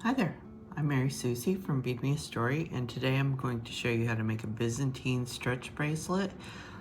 Hi there, I'm Mary Susie from Bead Me a Story, and today I'm going to show you how to make a Byzantine stretch bracelet.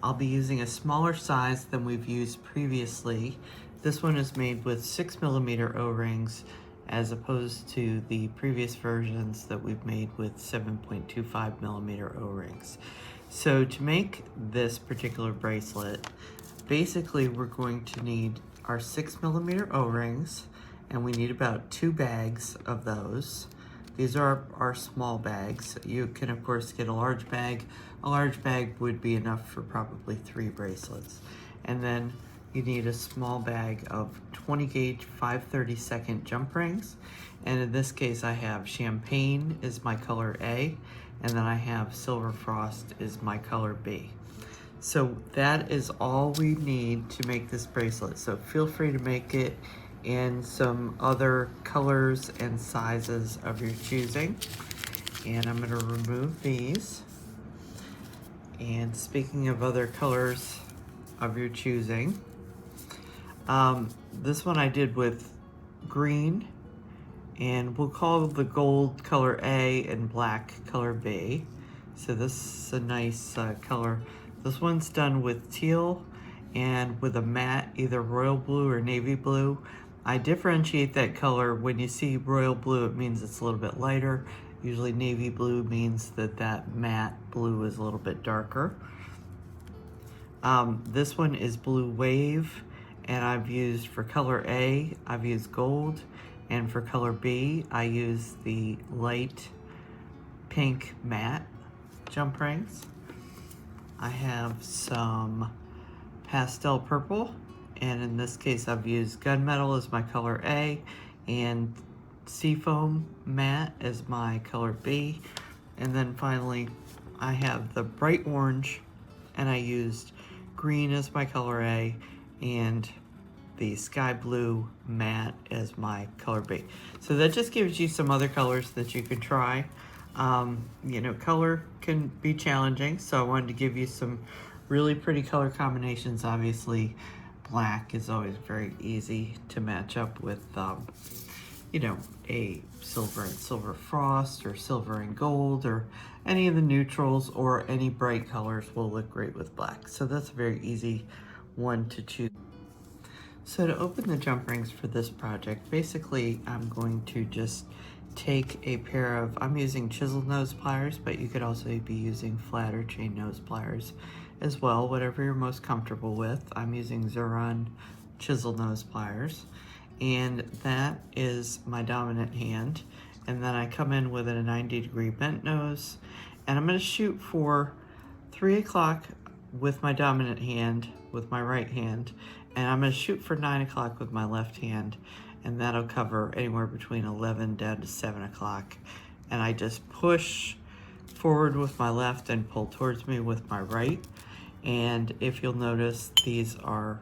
I'll be using a smaller size than we've used previously. This one is made with 6mm O-rings as opposed to the previous versions that we've made with 7.25mm O-rings. So to make this particular bracelet, basically we're going to need our 6mm O-rings, and we need about 2 bags of those. These are our small bags. You can of course get a large bag. A large bag would be enough for probably 3 bracelets. And then you need a small bag of 20 gauge 5/32 jump rings. And in this case I have Champagne is my color A, and then I have Silver Frost is my color B. So that is all we need to make this bracelet. So feel free to make it in some other colors and sizes of your choosing. And I'm going to remove these. And speaking of other colors of your choosing, this one I did with green, and we'll call the gold color A and black color B. So this is a nice color. This one's done with teal and with a matte, either royal blue or navy blue. I differentiate that color. When you see royal blue, it means it's a little bit lighter. Usually navy blue means that that matte blue is a little bit darker. This one is Blue Wave, and I've used for color A, I've used gold, and for color B, I use the light pink matte jump rings. I have some pastel purple, and in this case I've used gunmetal as my color A and seafoam matte as my color B. And then finally I have the bright orange, and I used green as my color A and the sky blue matte as my color B. So that just gives you some other colors that you can try. You know, color can be challenging, so I wanted to give you some really pretty color combinations. Obviously, black is always very easy to match up with, you know, a silver and silver frost, or silver and gold, or any of the neutrals, or any bright colors will look great with black. So that's a very easy one to choose. So to open the jump rings for this project, basically I'm going to just take a pair of, I'm using chisel nose pliers, but you could also be using flat or chain nose pliers as well, whatever you're most comfortable with. I'm using Xuron chisel nose pliers, and that is my dominant hand. And then I come in with a 90-degree bent nose, and I'm going to shoot for 3 o'clock with my dominant hand, with my right hand, and I'm going to shoot for 9 o'clock with my left hand, and that'll cover anywhere between 11 down to 7 o'clock. And I just push forward with my left and pull towards me with my right. And if you'll notice, these are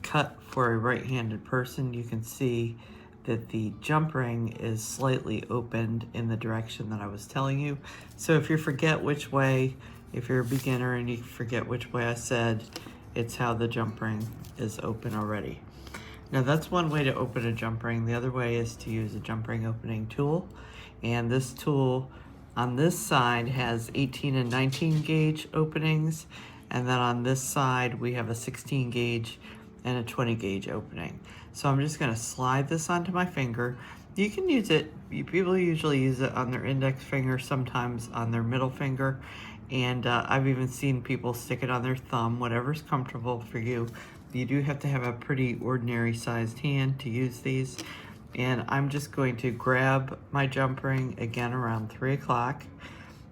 cut for a right-handed person. You can see that the jump ring is slightly opened in the direction that I was telling you. So if you forget which way, if you're a beginner and you forget which way I said, it's how the jump ring is open already. Now that's one way to open a jump ring. The other way is to use a jump ring opening tool. And this tool on this side has 18 and 19 gauge openings. And then on this side, we have a 16 gauge and a 20 gauge opening. So I'm just gonna slide this onto my finger. You can use it, people usually use it on their index finger, sometimes on their middle finger. And I've even seen people stick it on their thumb, whatever's comfortable for you. You do have to have a pretty ordinary sized hand to use these. And I'm just going to grab my jump ring again around 3 o'clock,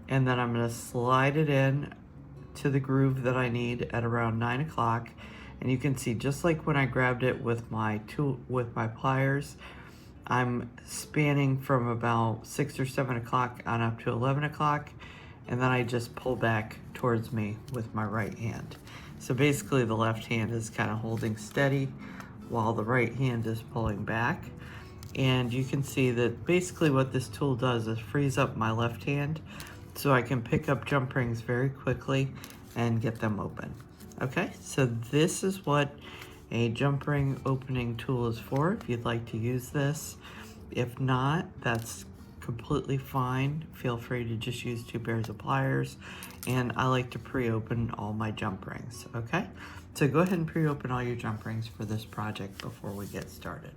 and then I'm going to slide it in to the groove that I need at around 9 o'clock. And you can see, just like when I grabbed it with my pliers, I'm spanning from about 6 or 7 o'clock on up to 11 o'clock, and then I just pull back towards me with my right hand. So basically the left hand is kind of holding steady while the right hand is pulling back. And you can see that basically what this tool does is frees up my left hand so I can pick up jump rings very quickly and get them open. Okay, so this is what a jump ring opening tool is for, if you'd like to use this. If not, that's completely fine. Feel free to just use 2 pairs of pliers, and I like to pre-open all my jump rings, okay? So go ahead and pre-open all your jump rings for this project before we get started.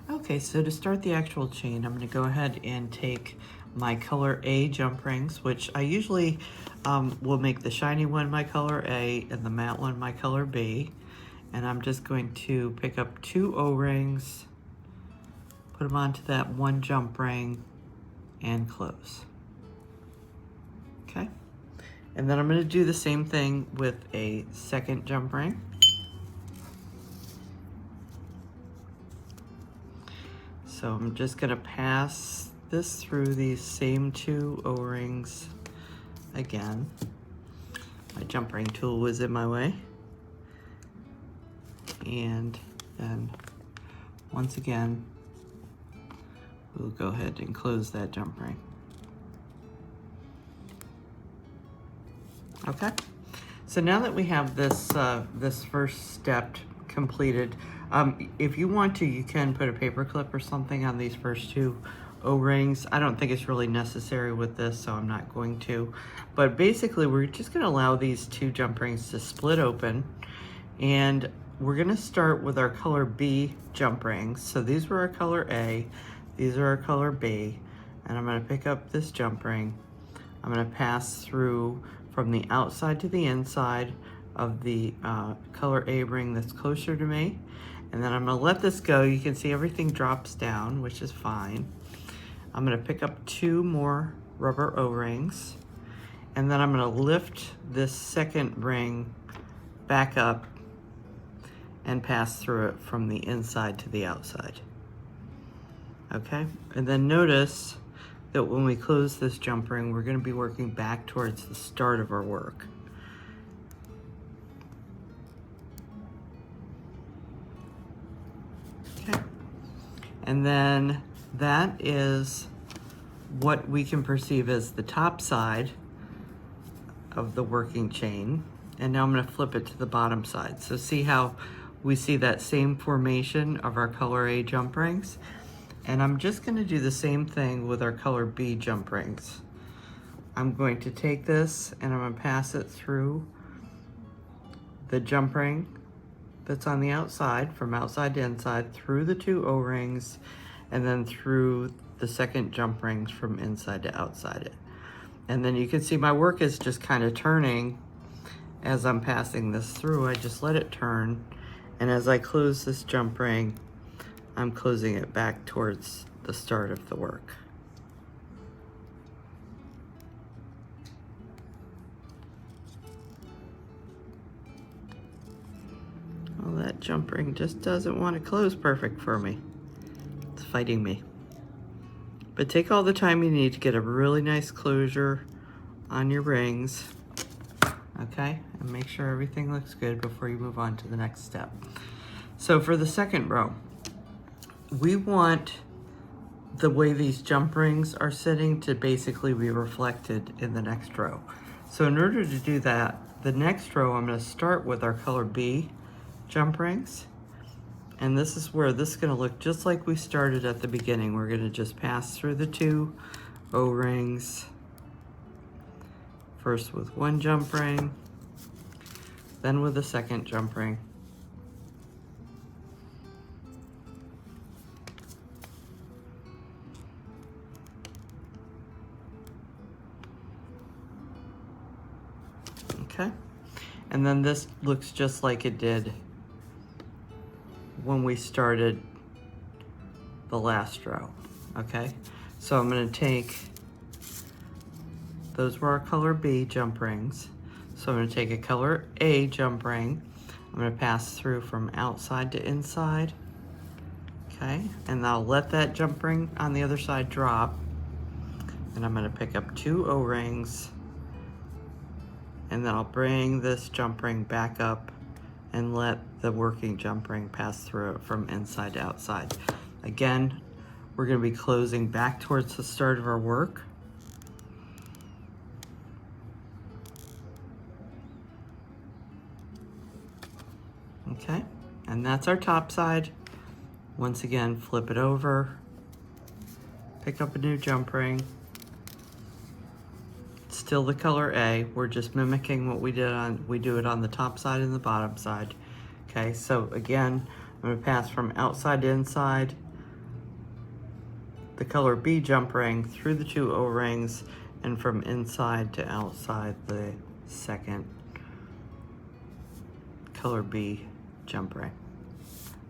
Okay, so to start the actual chain, I'm going to go ahead and take my color A jump rings, which I usually will make the shiny one my color A and the matte one my color B. And I'm just going to pick up 2 O-rings, put them onto that 1 jump ring, and close. Okay, and then I'm going to do the same thing with a second jump ring. So I'm just going to pass this through these same 2 O-rings again. My jump ring tool was in my way. And then once again, we'll go ahead and close that jump ring. Okay, so now that we have this this first step completed, if you want to, you can put a paper clip or something on these first 2 O-rings. I don't think it's really necessary with this, so I'm not going to. But basically, we're just going to allow these 2 jump rings to split open, and we're going to start with our color B jump rings. So these were our color A, these are our color B, and I'm going to pick up this jump ring. I'm going to pass through from the outside to the inside of the color A ring that's closer to me, and then I'm going to let this go. You can see everything drops down, which is fine. I'm going to pick up 2 more rubber O-rings, and then I'm going to lift this second ring back up and pass through it from the inside to the outside. Okay, and then notice that when we close this jump ring, we're going to be working back towards the start of our work. Okay, and then that is what we can perceive as the top side of the working chain. And now I'm going to flip it to the bottom side. So see how we see that same formation of our color A jump rings? And I'm just going to do the same thing with our color B jump rings. I'm going to take this and I'm going to pass it through the jump ring that's on the outside, from outside to inside, through the 2 O-rings, and then through the second jump rings from inside to outside it. And then you can see my work is just kind of turning as I'm passing this through. I just let it turn, and as I close this jump ring, I'm closing it back towards the start of the work. Well, that jump ring just doesn't want to close perfect for me. It's fighting me. But take all the time you need to get a really nice closure on your rings, okay? And make sure everything looks good before you move on to the next step. So for the second row, we want the way these jump rings are sitting to basically be reflected in the next row. So in order to do that, the next row I'm going to start with our color B jump rings. And this is where this is going to look just like we started at the beginning. We're going to just pass through the 2 O-rings, first with 1 jump ring, then with a second jump ring. Okay, and then this looks just like it did when we started the last row. Okay, so I'm going to take, those were our color B jump rings, so I'm going to take a color A jump ring. I'm going to pass through from outside to inside. Okay, and I'll let that jump ring on the other side drop, and I'm going to pick up 2 O-rings, and then I'll bring this jump ring back up and let the working jump ring pass through it from inside to outside. Again, we're going to be closing back towards the start of our work. Okay, and that's our top side. Once again, flip it over, pick up a new jump ring. Still the color A. We're just mimicking what we do it on the top side and the bottom side. Okay, so again, I'm gonna pass from outside to inside, the color B jump ring through the 2 O-rings, and from inside to outside the second color B jump ring.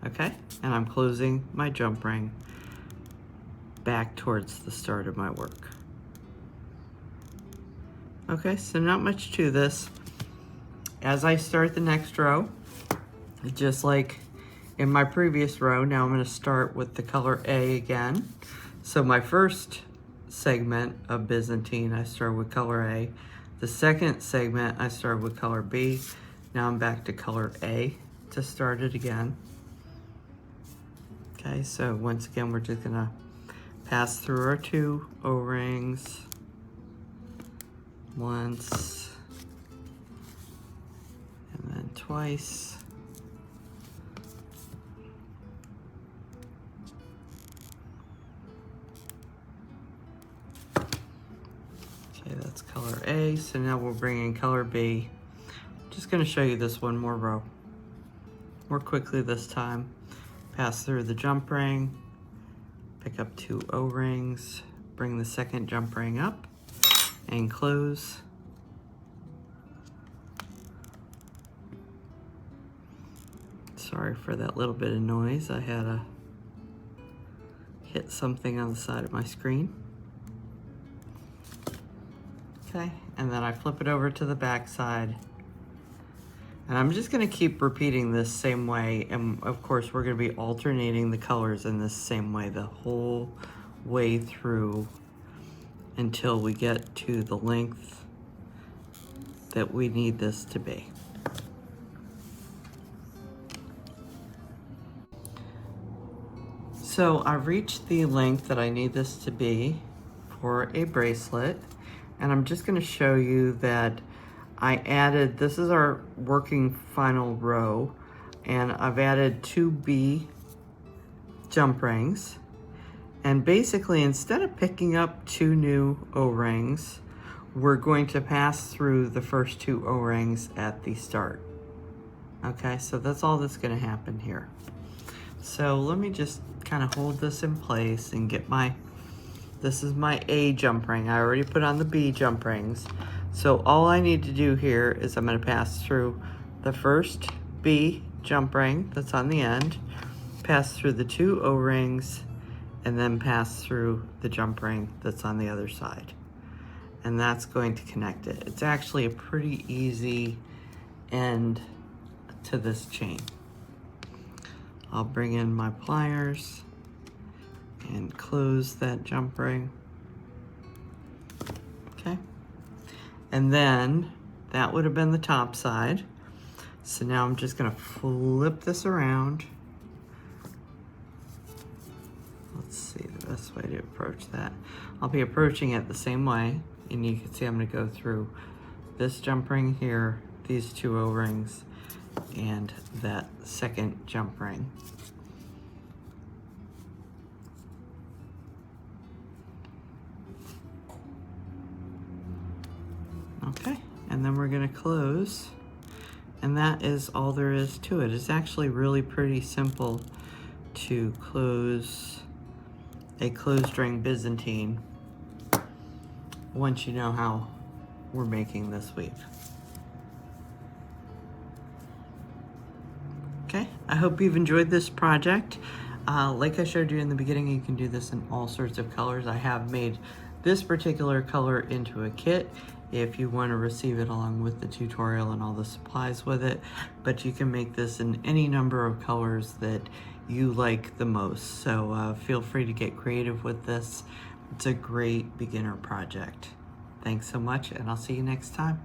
Okay, and I'm closing my jump ring back towards the start of my work. Okay, so not much to this. As I start the next row, just like in my previous row, now I'm going to start with the color A again. So my first segment of Byzantine, I start with color A. The second segment, I start with color B. Now I'm back to color A to start it again. Okay, so once again, we're just gonna pass through our 2 O-rings once and then twice. Okay, that's color A. So now we'll bring in color B. Just gonna show you this one more row. More quickly this time. Pass through the jump ring, pick up 2 O-rings, bring the second jump ring up, and close. Sorry for that little bit of noise. I had to hit something on the side of my screen. Okay, and then I flip it over to the back side. And I'm just gonna keep repeating this same way. And of course, we're gonna be alternating the colors in this same way the whole way through until we get to the length that we need this to be. So I've reached the length that I need this to be for a bracelet. And I'm just gonna show you that I added, this is our working final row, and I've added 2 B jump rings. And basically, instead of picking up 2 new O-rings, we're going to pass through the first 2 O-rings at the start. Okay, so that's all that's gonna happen here. So let me just kind of hold this in place and get this is my A jump ring. I already put on the B jump rings. So all I need to do here is I'm going to pass through the first B jump ring that's on the end, pass through the 2 O-rings, and then pass through the jump ring that's on the other side. And that's going to connect it. It's actually a pretty easy end to this chain. I'll bring in my pliers and close that jump ring. Okay. And then that would have been the top side. So now I'm just gonna flip this around. Let's see the best way to approach that. I'll be approaching it the same way, and you can see I'm gonna go through this jump ring here, these 2 O-rings, and that second jump ring. Okay, and then we're gonna close, and that is all there is to it. It's actually really pretty simple to close a closed ring Byzantine once you know how we're making this weave. Okay, I hope you've enjoyed this project. Like I showed you in the beginning, you can do this in all sorts of colors. I have made this particular color into a kit if you want to receive it along with the tutorial and all the supplies with it, but you can make this in any number of colors that you like the most. So feel free to get creative with this. It's a great beginner project. Thanks so much, and I'll see you next time.